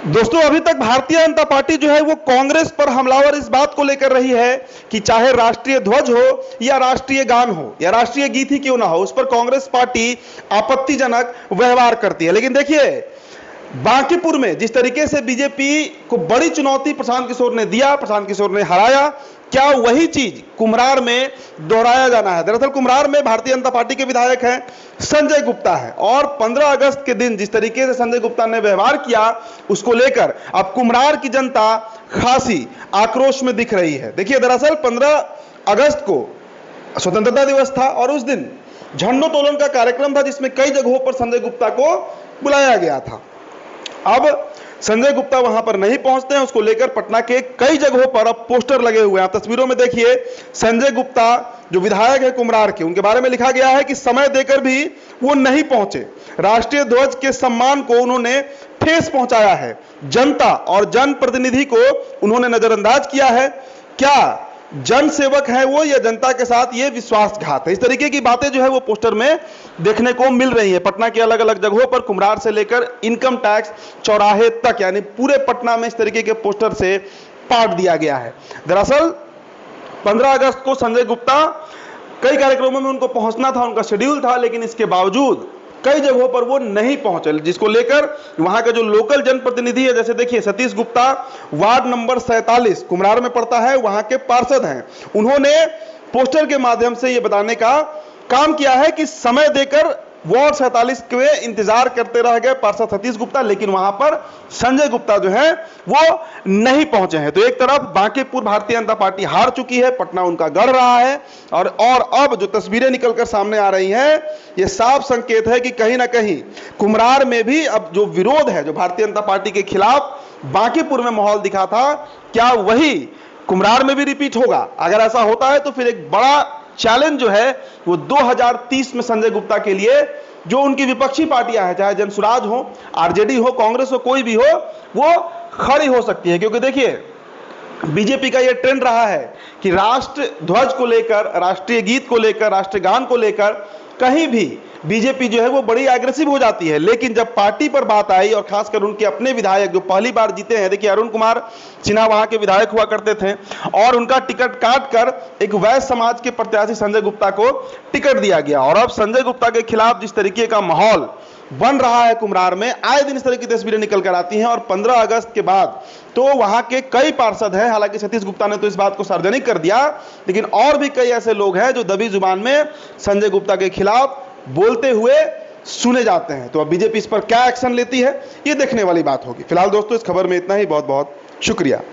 दोस्तों, अभी तक भारतीय जनता पार्टी जो है वो कांग्रेस पर हमलावर इस बात को लेकर रही है कि चाहे राष्ट्रीय ध्वज हो या राष्ट्रीय गान हो या राष्ट्रीय गीत ही क्यों ना हो, उस पर कांग्रेस पार्टी आपत्तिजनक व्यवहार करती है। लेकिन देखिए, बांकीपुर में जिस तरीके से बीजेपी को बड़ी चुनौती प्रशांत किशोर ने दिया, प्रशांत किशोर ने हराया, क्या वही चीज कुम्हरार में दोहराया जाना है? दरअसल कुम्हरार में भारतीय जनता पार्टी के विधायक हैं संजय गुप्ता है, और 15 अगस्त के दिन जिस तरीके से संजय गुप्ता ने व्यवहार किया उसको लेकर अब कुम्हरार की जनता खासी आक्रोश में दिख रही है। देखिए, दरअसल 15 अगस्त को स्वतंत्रता दिवस था और उस दिन झंडोत्तोलन का कार्यक्रम था जिसमें कई जगहों पर संजय गुप्ता को बुलाया गया था। अब संजय गुप्ता वहां पर नहीं पहुंचते हैं, उसको लेकर पटना के कई जगहों पर अब पोस्टर लगे हुए हैं। तस्वीरों में देखिए, संजय गुप्ता जो विधायक है कुम्हरार के, उनके बारे में लिखा गया है कि समय देकर भी वो नहीं पहुंचे, राष्ट्रीय ध्वज के सम्मान को उन्होंने ठेस पहुंचाया है, जनता और जनप्रतिनिधि को उन्होंने नजरअंदाज किया है। क्या जन सेवक है वो या जनता के साथ ये विश्वासघात है? इस तरीके की बातें जो है वो पोस्टर में देखने को मिल रही है। पटना के अलग अलग जगहों पर कुम्हरार से लेकर इनकम टैक्स चौराहे तक, यानी पूरे पटना में इस तरीके के पोस्टर से पाट दिया गया है। दरअसल 15 अगस्त को संजय गुप्ता कई कार्यक्रमों में उनको पहुंचना था, उनका शेड्यूल था, लेकिन इसके बावजूद कई जगहों पर वो नहीं पहुंचे, जिसको लेकर वहां का जो लोकल जनप्रतिनिधि है, जैसे देखिए सतीश गुप्ता वार्ड नंबर 47 कुम्हरार में पड़ता है, वहां के पार्षद हैं, उन्होंने पोस्टर के माध्यम से ये बताने का काम किया है कि समय देकर वार्ड 47 के इंतजार करते रह गए पार्षद सतीश गुप्ता, लेकिन वहां पर संजय गुप्ता जो है वो नहीं पहुंचे हैं। तो एक तरफ बांकीपुर भारतीय जनता पार्टी हार चुकी है, पटना उनका गढ़ रहा है, और अब जो तस्वीरें निकलकर सामने आ रही हैं, ये साफ संकेत है कि कहीं ना कहीं कुम्हरार में भी अब जो विरोध है, जो भारतीय जनता पार्टी के खिलाफ बांकीपुर में माहौल दिखा था, क्या वही कुम्हरार में भी रिपीट होगा? अगर ऐसा होता है तो फिर एक बड़ा चैलेंज जो है वो 2030 में संजय गुप्ता के लिए, जो उनकी विपक्षी पार्टियां हैं, चाहे जनसुराज हो, आरजेडी हो, कांग्रेस हो, कोई भी हो, वो खड़ी हो सकती है। क्योंकि देखिए, बीजेपी का ये ट्रेंड रहा है कि राष्ट्र ध्वज को लेकर, राष्ट्रीय गीत को लेकर, राष्ट्रीय गान को लेकर कहीं भी बीजेपी जो है वो बड़ी एग्रेसिव हो जाती है, लेकिन जब पार्टी पर बात आई और खासकर उनके अपने विधायक जो पहली बार जीते हैं, देखिए अरुण कुमार सिन्हा वहां के विधायक हुआ करते थे और उनका टिकट काट कर एक वैश्य समाज के प्रत्याशी संजय गुप्ता को टिकट दिया गया, और अब संजय गुप्ता के खिलाफ जिस तरीके का माहौल बन रहा है कुम्हरार में, आए दिन इस तरह की तस्वीरें निकल कर आती हैं। और 15 अगस्त के बाद तो वहां के कई पार्षद हैं, हालांकि सतीश गुप्ता ने तो इस बात को सार्वजनिक कर दिया, लेकिन और भी कई ऐसे लोग हैं जो दबी जुबान में संजय गुप्ता के खिलाफ बोलते हुए सुने जाते हैं। तो अब बीजेपी इस पर क्या एक्शन लेती है, ये देखने वाली बात होगी। फिलहाल दोस्तों, इस खबर में इतना ही। बहुत बहुत शुक्रिया।